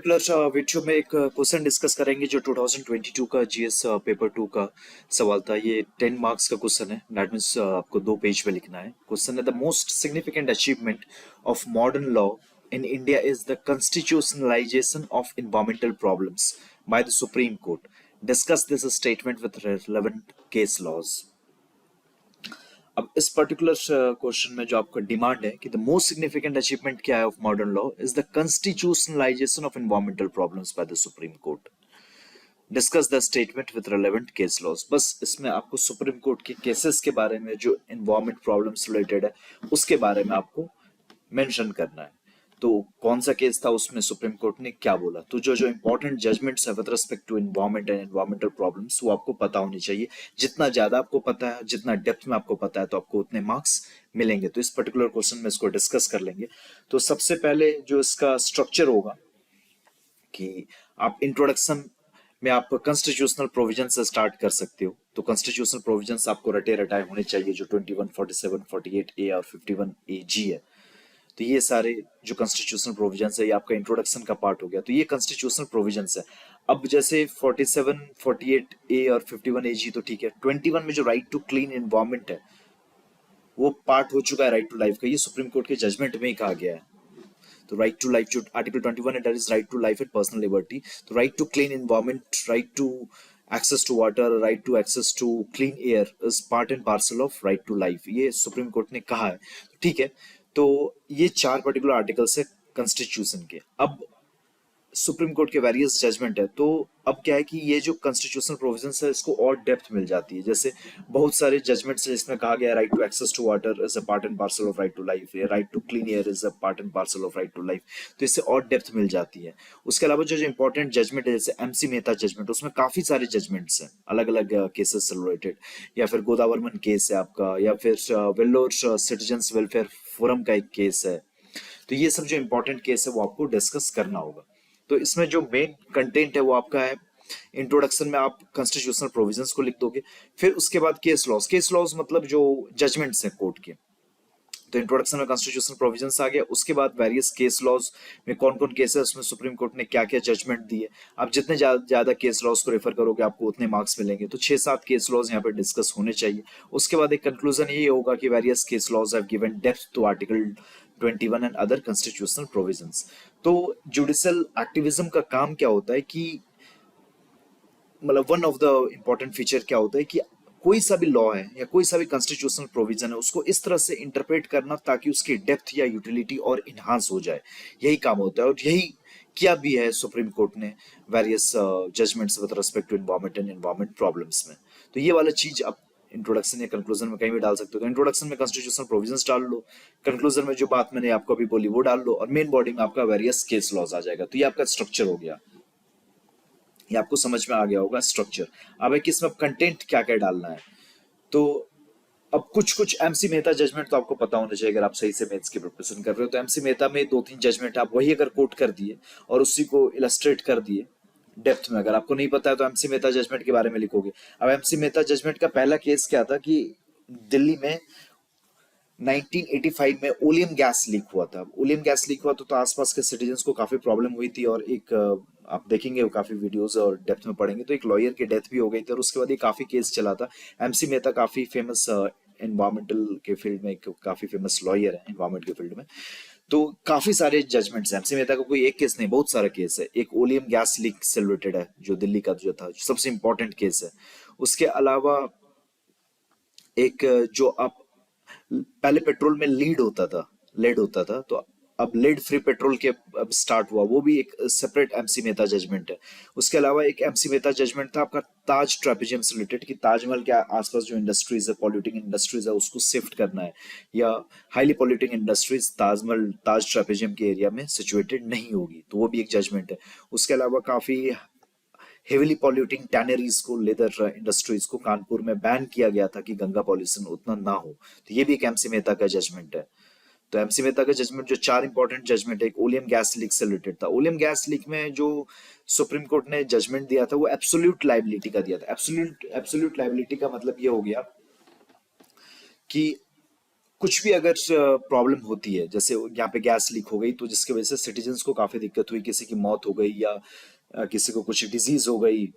Particular video में एक question discuss करेंगे जो 2022 का जीएस पेपर 2 का सवाल था। ये 10 मार्क्स का क्वेश्चन है। दैट मीन्स आपको 2 पेज पे लिखना है। क्वेश्चन है the most significant achievement of modern law in India is the constitutionalisation of environmental problems by the Supreme Court. Discuss this statement with relevant case laws. अब इस particular question में जो आपका डिमांड है कि द मोस्ट सिग्निफिकेंट अचीवमेंट क्या है of modern law is the constitutionalisation of environmental problems by the Supreme Court. Discuss the statement with relevant case laws. बस इसमें आपको सुप्रीम कोर्ट के केसेस के बारे में जो एनवायरमेंट प्रॉब्लम्स रिलेटेड है उसके बारे में आपको मेंशन करना है। तो कौन सा केस था, उसमें सुप्रीम कोर्ट ने क्या बोला, तो जो जो इंपॉर्टेंट जजमेंट्स है with respect to environment and environmental problems वो आपको पता होनी चाहिए। जितना ज्यादा आपको पता है, जितना डेप्थ में आपको पता है, तो आपको उतने मार्क्स मिलेंगे। तो इस पर्टिकुलर क्वेश्चन में इसको डिस्कस कर लेंगे। तो सबसे पहले जो इसका स्ट्रक्चर होगा कि आप इंट्रोडक्शन में आप कॉन्स्टिट्यूशनल प्रोविजन से स्टार्ट कर सकते हो। तो कॉन्स्टिट्यूशनल प्रोविजंस आपको रटे रटाए होने चाहिए, जो 21, 47, 48 ए और 51 ए जी है। तो ये सारे जो कॉन्स्टिट्यूशनल प्रोविजंस है ये आपका इंट्रोडक्शन का पार्ट हो गया। तो ये कॉन्स्टिट्यूशनल प्रोविजंस है। अब जैसे 47, 48 ए और 51 ए जी तो ठीक है। 21 में जो राइट टू क्लीन एनवायरमेंट है वो पार्ट हो चुका है राइट टू लाइफ का। ये सुप्रीम कोर्ट के जजमेंट में ही कहा गया है। तो राइट टू लाइफ जो आर्टिकल 21 है, that is right to life and personal liberty. तो right to clean environment, right to access to water, right to access to clean air is part and parcel of right to life. ये Supreme court ने कहा है, ठीक है। तो ये 4 particular articles है कॉन्स्टिट्यूशन के। अब सुप्रीम कोर्ट के वेरियस जजमेंट है, तो अब क्या है कि ये जो कॉन्स्टिट्यूशनल प्रोविजंस है इसको और डेप्थ मिल जाती है। जैसे बहुत सारे जजमेंट्स है जिसमें कहा गया है right to access to water is a part and parcel of right to life, right to clean air is a part and parcel of right to life. तो इससे और डेप्थ मिल जाती है। उसके अलावा जो जो इंपॉर्टेंट जजमेंट है जैसे एमसी मेहता जजमेंट, उसमें काफी सारे जजमेंट्स हैं अलग अलग केसेस से रिलेटेड। या फिर गोदावरमन केस है आपका, या फिर वेल्लोर सिटीजन्स वेलफेयर फोरम का एक केस है। तो ये सब जो इंपॉर्टेंट केस है वो आपको डिस्कस करना होगा। तो इसमें जो मेन कंटेंट है वो आपका है इंट्रोडक्शन में आप कॉन्स्टिट्यूशनल प्रोविजंस को लिख दोगे। फिर उसके बाद केस लॉज। केस लॉज मतलब जो जजमेंट्स हैं कोर्ट के। तो इंट्रोडक्शन में कॉन्स्टिट्यूशनल प्रोविजंस आ गया। उसके बाद वेरियस केस लॉज में कौन कौन केस है, उसमें सुप्रीम कोर्ट ने क्या क्या जजमेंट दिए। आप जितने ज्यादा केस लॉज को रेफर करोगे आपको उतने मार्क्स मिलेंगे। तो 6-7 केस लॉज यहाँ पे डिस्कस होने चाहिए। उसके बाद एक कंक्लूजन ये होगा कि various case laws have given depth to article 21 and other constitutional provisions. तो जुडिशियल एक्टिविज्म का काम क्या होता है कि मतलब one of the important feature क्या होता है कि कोई सा भी लॉ है या कोई सा भी कॉन्स्टिट्यूशनल प्रोविजन है उसको इस तरह से इंटरप्रेट करना ताकि उसकी डेप्थ या यूटिलिटी और इन्हांस हो जाए। यही काम होता है और यही किया भी है सुप्रीम कोर्ट ने various judgements with respect to environment and environment problems में। तो ये वाला चीज आप इंट्रोडक्शन या कंक्लूजन में कहीं भी डाल सकते हो। तो इंट्रोडक्शन में कॉन्स्टिट्यूशनल प्रोविजंस डाल लो, कंक्लूजन में जो बात मैंने आपको अभी बोली वो डाल लो, और मेन बॉडी में आपका वेरियस केस लॉज आ जाएगा। तो ये आपका स्ट्रक्चर हो गया। ये आपको समझ में आ गया होगा स्ट्रक्चर। अब है कि इसमें कंटेंट क्या क्या डालना है। तो अब कुछ कुछ एमसी मेहता जजमेंट तो आपको पता होना चाहिए अगर आप सही से मैथ्स की प्रिपरेशन कर रहे हो। तो एमसी मेहता में 2-3 जजमेंट आप वही अगर कोट कर दिए और उसी को इलस्ट्रेट कर दिए डेप्थ में, अगर आपको नहीं पता है तो एमसी मेहता जजमेंट के बारे में लिखोगे। अब एमसी मेहता जजमेंट का पहला केस क्या था कि दिल्ली में 1985 में ओलियम गैस लीक हुआ था। ओलियम गैस लीक हुआ तो आसपास के सिटीजन्स को काफी प्रॉब्लम हुई थी। और एक आप देखेंगे वो काफी वीडियोस और डेप्थ में पढ़ेंगे तो एक लॉयर की डेथ भी हो गई थी। और उसके बाद ये काफी केस चला था। एमसी मेहता काफी फेमस एनवायरमेंटल के फील्ड में एक काफी फेमस लॉयर है एनवायरमेंट के फील्ड में। तो काफी सारे जजमेंट्स हैं। एमसी मेहता का कोई एक केस नहीं, बहुत सारा केस है। एक ओलियम गैस लीक से रिलेटेड है जो दिल्ली का जो था सबसे इंपॉर्टेंट केस है। उसके अलावा एक जो आप पहले पेट्रोल में लेड होता था तो अब लेड फ्री पेट्रोल के अब स्टार्ट हुआ, वो भी एक सेपरेट एमसी मेहता जजमेंट है। उसके अलावा एक एमसी मेहता जजमेंट था आपका ताज ट्रेपेजियम से रिलेटेड कि ताजमहल के आसपास जो इंडस्ट्रीज है, पॉल्यूटिंग इंडस्ट्रीज है, उसको शिफ्ट करना है या हाईली पॉल्यूटिंग इंडस्ट्रीज ताजमहल ताज ट्रेपेजियम के एरिया में सिचुएटेड नहीं होगी। तो वो भी एक जजमेंट है। उसके अलावा काफी हेविली पॉल्यूटिंग टैनरीज को, लेदर इंडस्ट्रीज को कानपुर में बैन किया गया था कि गंगा पॉल्यूशन उतना ना हो। तो ये भी एक एमसी मेहता का जजमेंट है। तो एमसी मेहता का जजमेंट जो 4 इंपॉर्टेंट जजमेंट है, एक ओलियम गैस लीक से रिलेटेड था। ओलियम गैस लीक में जो सुप्रीम कोर्ट ने जजमेंट दिया था वो एब्सोल्यूट लायबिलिटी का दिया था। एब्सोल्यूट लायबिलिटी का मतलब ये हो गया कि कुछ भी अगर प्रॉब्लम होती है, जैसे यहाँ पे गैस लीक हो गई तो जिसकी वजह से सिटीजन्स को काफी दिक्कत हुई, किसी की मौत हो गई या किसी को कुछ डिजीज हो गई,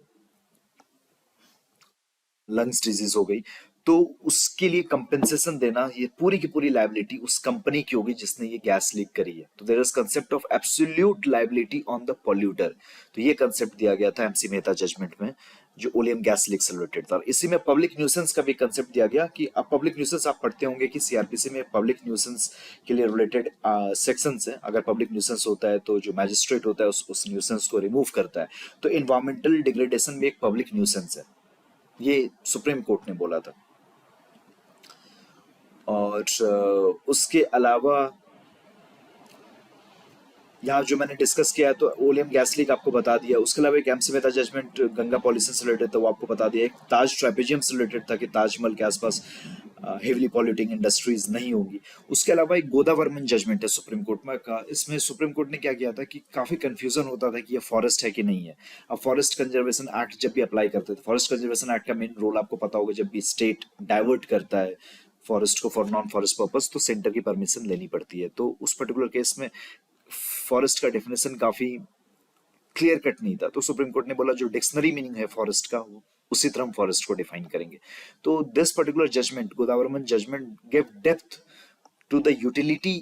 लंग्स डिजीज हो गई, तो उसके लिए कंपेंसेशन देना, ये पूरी की पूरी लाइबिलिटी उस कंपनी की होगी जिसने ये गैस लीक करी है। तो there is concept of absolute liability on the polluter. तो ये कंसेप्ट दिया गया था एमसी मेहता जजमेंट में, जो ओलियम गैस लीक से रिलेटेड था। इसी में पब्लिक न्यूसेंस का भी कंसेप्ट दिया गया कि अब पब्लिक न्यूसेंस आप पढ़ते होंगे कि सीआरपीसी में पब्लिक न्यूसेंस के लिए रिलेटेड सेक्शंस है। अगर पब्लिक न्यूसेंस होता है तो जो मैजिस्ट्रेट होता है उस न्यूसेंस को रिमूव करता है। तो इन्वायरमेंटल डिग्रेडेशन भी एक पब्लिक न्यूसेंस है, ये सुप्रीम कोर्ट ने बोला था। और उसके अलावा यहाँ जो मैंने डिस्कस किया है, तो ओलियम गैस लीक आपको बता दिया। उसके अलावा एक M C Mehta judgement Ganga policy से रिलेटेड था, वो आपको बता दिया। एक ताज ट्रेपेजियम से रिलेटेड था कि ताजमहल के आसपास हेवीली पॉल्यूटिंग इंडस्ट्रीज नहीं होंगी। उसके अलावा एक गोदावर्मन जजमेंट है सुप्रीम कोर्ट में का, इसमें सुप्रीम कोर्ट ने क्या किया था कि काफी कंफ्यूजन होता था कि ये फॉरेस्ट है कि नहीं है। अब फॉरेस्ट कंजर्वेशन एक्ट जब भी अप्लाई करते थे, फॉरेस्ट कंजर्वेशन एक्ट का मेन रोल आपको पता होगा, जब भी स्टेट डाइवर्ट करता है फॉरेस्ट को फॉर नॉन फॉरेस्ट पर्पस, तो सेंटर की परमिशन लेनी पड़ती है। तो उस पर्टिकुलर केस में फॉरेस्ट का डेफिनेशन काफी क्लियर कट नहीं था, तो सुप्रीम कोर्ट ने बोला जो डिक्शनरी मीनिंग है फॉरेस्ट का, वो उसी तरह हम फॉरेस्ट को डिफाइन करेंगे। तो this particular judgment, Godavarman judgment, give depth to the utility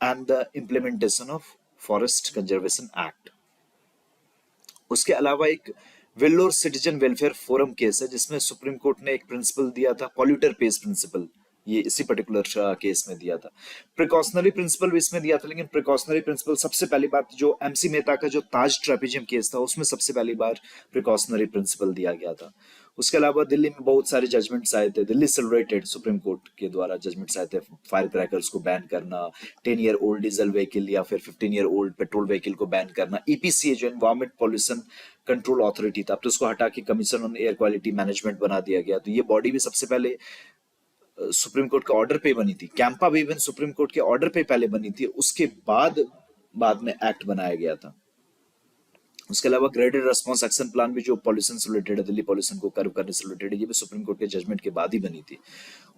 and the implementation of forest conservation act. उसके अलावा एक Vellore citizen welfare forum case है, जिसमें सुप्रीम कोर्ट ने एक प्रिंसिपल दिया था, पॉल्यूटर पेज प्रिंसिपल। ये इसी पर्टिकुलर केस में दिया था। प्रिकॉशनरी प्रिंसिपल भी इसमें दिया था, लेकिन प्रिकॉशनरी प्रिंसिपल सबसे पहली बात जो एमसी मेहता का जो ताज ट्रेपेजियम केस था, उसमें सबसे पहली बार प्रिकॉशनरी प्रिंसिपल दिया गया था। उसके अलावा दिल्ली में बहुत सारे जजमेंट्स आए थे, दिल्ली से रिलेटेड सुप्रीम कोर्ट के द्वारा जजमेंट्स आए थे। फायर क्रैकर्स को बैन करना, 10 ईयर ओल्ड डीजल व्हीकल या फिर 15 ईयर ओल्ड पेट्रोल व्हीकल को बैन करना। ईपीसीए जो एनवायरमेंट पॉल्यूशन कंट्रोल अथॉरिटी था, अब तो उसको हटा के commission on air quality management बना दिया गया। तो ये बॉडी भी सबसे पहले सुप्रीम कोर्ट के ऑर्डर पे बनी थी। कैंपा भी इवन सुप्रीम कोर्ट के ऑर्डर पे पहले बनी थी, उसके बाद में एक्ट बनाया गया था। उसके अलावा ग्रेडेड रेस्पॉन्स एक्शन प्लान भी जो पॉल्यूशन से रिलेटेड है, दिल्ली पॉल्यूशन को कर्व करने से रिलेटेड है, ये भी सुप्रीम कोर्ट के जजमेंट के बाद ही बनी थी।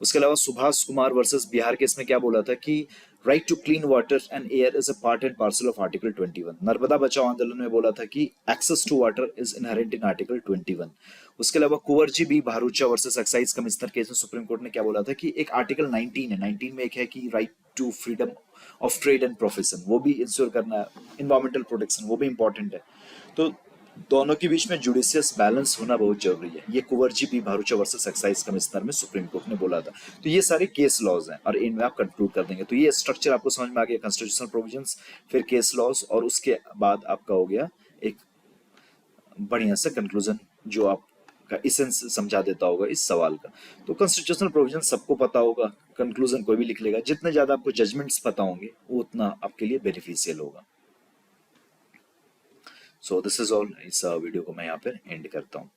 उसके अलावा सुभाष कुमार वर्सेस बिहार केस में क्या बोला था कि right to clean water and air is a part and parcel of article 21। Narmada Bachao Andolan में बोला था कि access to water is inherent in article 21। उसके अलावा Kunwar B Bharucha versus excise commissioner case में सुप्रीम कोर्ट ने क्या बोला था कि एक आर्टिकल 19 है, 19 में एक है कि right to freedom of trade and profession, वो भी इंश्योर करना है। इन्वायरमेंटल प्रोटेक्शन वो भी इंपॉर्टेंट है। तो दोनों के बीच में जुडिशियस बैलेंस होना बहुत जरूरी है। ये कुंवर B Bharucha versus excise commissioner में सुप्रीम कोर्ट ने बोला था। तो ये सारे केस लॉज हैं और इनमें आप कंक्लूड कर देंगे। तो ये स्ट्रक्चर आपको समझ में आ गया, कॉन्स्टिट्यूशनल प्रोविजंस, फिर केस लॉज, और उसके बाद आपका हो गया एक बढ़िया सा कंक्लूजन जो आपका इसेंस समझा देता होगा इस सवाल का। तो कॉन्स्टिट्यूशनल प्रोविजन सबको पता होगा, कंक्लूजन कोई भी लिख लेगा। जितने ज्यादा आपको जजमेंट्स पता होंगे उतना आपके लिए बेनिफिशियल होगा। So this is all. इस वीडियो को मैं यहाँ पे एंड करता हूँ।